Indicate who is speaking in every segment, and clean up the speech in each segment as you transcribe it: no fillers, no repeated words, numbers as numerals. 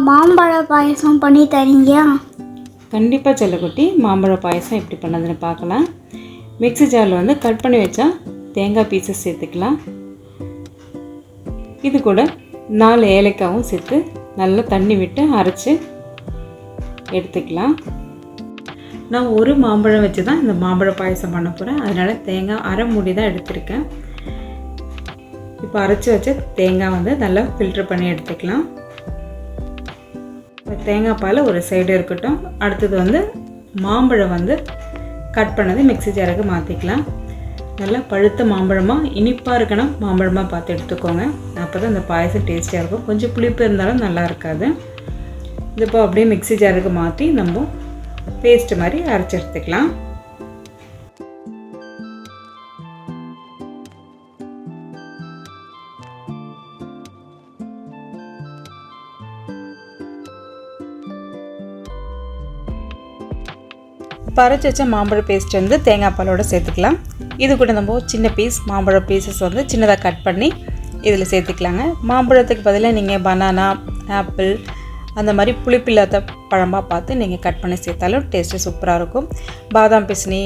Speaker 1: மாம்பழ பாயசம் பண்ணி தரீங்க?
Speaker 2: கண்டிப்பாக செல்லக்குட்டி, மாம்பழ பாயசம் எப்படி பண்ணதுன்னு பார்க்கலாம். மிக்ஸி ஜாரில் வந்து கட் பண்ணி வச்சா தேங்காய் பீசஸ் சேர்த்துக்கலாம். இது கூட 4 ஏலக்காவும் சேர்த்து நல்லா தண்ணி விட்டு அரைச்சி எடுத்துக்கலாம். நான் ஒரு மாம்பழம் வச்சு தான் இந்த மாம்பழ பாயசம் பண்ண போகிறேன். அதனால் தேங்காய் அரை மூடி தான் எடுத்திருக்கேன். இப்போ அரைச்சி வச்ச தேங்காய் வந்து நல்லா ஃபில்டர் பண்ணி எடுத்துக்கலாம். தேங்காய் பால் ஒரு சைடு இருக்கட்டும். அடுத்தது வந்து மாம்பழம் வந்து கட் பண்ணது மிக்ஸி ஜாருக்கு மாற்றிக்கலாம். நல்லா பழுத்த மாம்பழமாக இனிப்பாக இருக்கணும் மாம்பழமாக பார்த்து எடுத்துக்கோங்க. அப்போ தான் இந்த பாயசம் டேஸ்டியாக இருக்கும். கொஞ்சம் புளிப்பு இருந்தாலும் நல்லா இருக்காது. இது இப்போ அப்படியே மிக்ஸி ஜாருக்கு மாற்றி நம்ம பேஸ்ட் மாதிரி அரைச்சி எடுத்துக்கலாம். அரைச்சி வச்ச மாம்பழ பேஸ்ட் வந்து தேங்காய் பாலோடு சேர்த்துக்கலாம். இது கூட நம்ம சின்ன பீஸ் மாம்பழ பீசஸ் வந்து சின்னதாக கட் பண்ணி இதில் சேர்த்துக்கலாங்க. மாம்பழத்துக்கு பதிலாக நீங்கள் பனானா, ஆப்பிள் அந்த மாதிரி புளிப்பில்லாத பழமாக பார்த்து நீங்கள் கட் பண்ணி சேர்த்தாலும் டேஸ்ட்டு சூப்பராக இருக்கும். பாதாம் பிசினி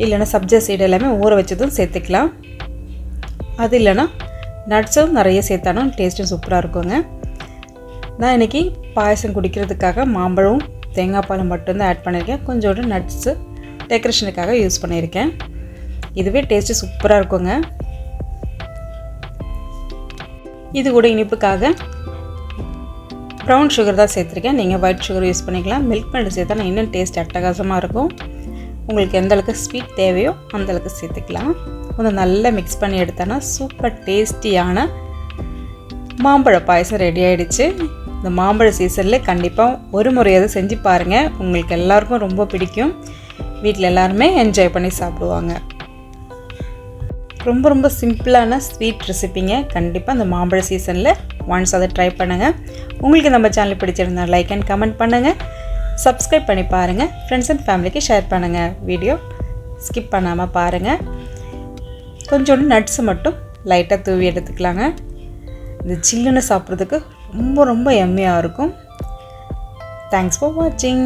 Speaker 2: இல்லைன்னா சப்ஜா சீடு எல்லாமே ஊற வச்சதும் சேர்த்துக்கலாம். அது இல்லைன்னா நட்ஸும் நிறைய சேர்த்தாலும் டேஸ்ட்டும் சூப்பராக இருக்குங்க. நான் இன்றைக்கி பாயசம் குடிக்கிறதுக்காக மாம்பழம் தேங்காய் பால் மட்டும்தான் ஆட் பண்ணியிருக்கேன். கொஞ்சோண்டு நட்ஸு டெக்கரேஷனுக்காக யூஸ் பண்ணியிருக்கேன். இதுவே டேஸ்ட்டு சூப்பராக இருக்குங்க. இது கூட இனிப்புக்காக ப்ரௌன் சுகர் தான் சேர்த்துருக்கேன். நீங்கள் ஒயிட் சுகர் யூஸ் பண்ணிக்கலாம். மில்க் மெய்ட் சேர்த்தா இன்னும் டேஸ்ட் அட்டகாசமாக இருக்கும். உங்களுக்கு எந்தளவுக்கு ஸ்வீட் தேவையோ அந்தளவுக்கு சேர்த்துக்கலாம். கொஞ்சம் நல்லா மிக்ஸ் பண்ணி எடுத்தோன்னா சூப்பர் டேஸ்டியான மாம்பழ பாயசம் ரெடி ஆகிடுச்சு. இந்த மாம்பழ சீசனில் கண்டிப்பாக ஒரு முறையாவது செஞ்சு பாருங்கள். உங்களுக்கு எல்லாருக்கும் ரொம்ப பிடிக்கும். வீட்டில் எல்லாருமே என்ஜாய் பண்ணி சாப்பிடுவாங்க. ரொம்ப ரொம்ப சிம்பிளான ஸ்வீட் ரெசிப்பிங்க. கண்டிப்பாக இந்த மாம்பழ சீசனில் ஒன்ஸ் அதை ட்ரை பண்ணுங்கள். உங்களுக்கு நம்ம சேனல் பிடிச்சிருந்தா லைக் அண்ட் கமெண்ட் பண்ணுங்கள். சப்ஸ்கிரைப் பண்ணி பாருங்கள். ஃப்ரெண்ட்ஸ் அண்ட் ஃபேமிலிக்கு ஷேர் பண்ணுங்கள். வீடியோ ஸ்கிப் பண்ணாமல் பாருங்கள். கொஞ்சோண்டு நட்ஸு மட்டும் லைட்டாக தூவி எடுத்துக்கலாங்க. இந்த சில்லுன்னு சாப்பிட்றதுக்கு ரொம்ப ரொம்ப எம்மியாக இருக்கும். தேங்க்ஸ் ஃபார் வாட்சிங்.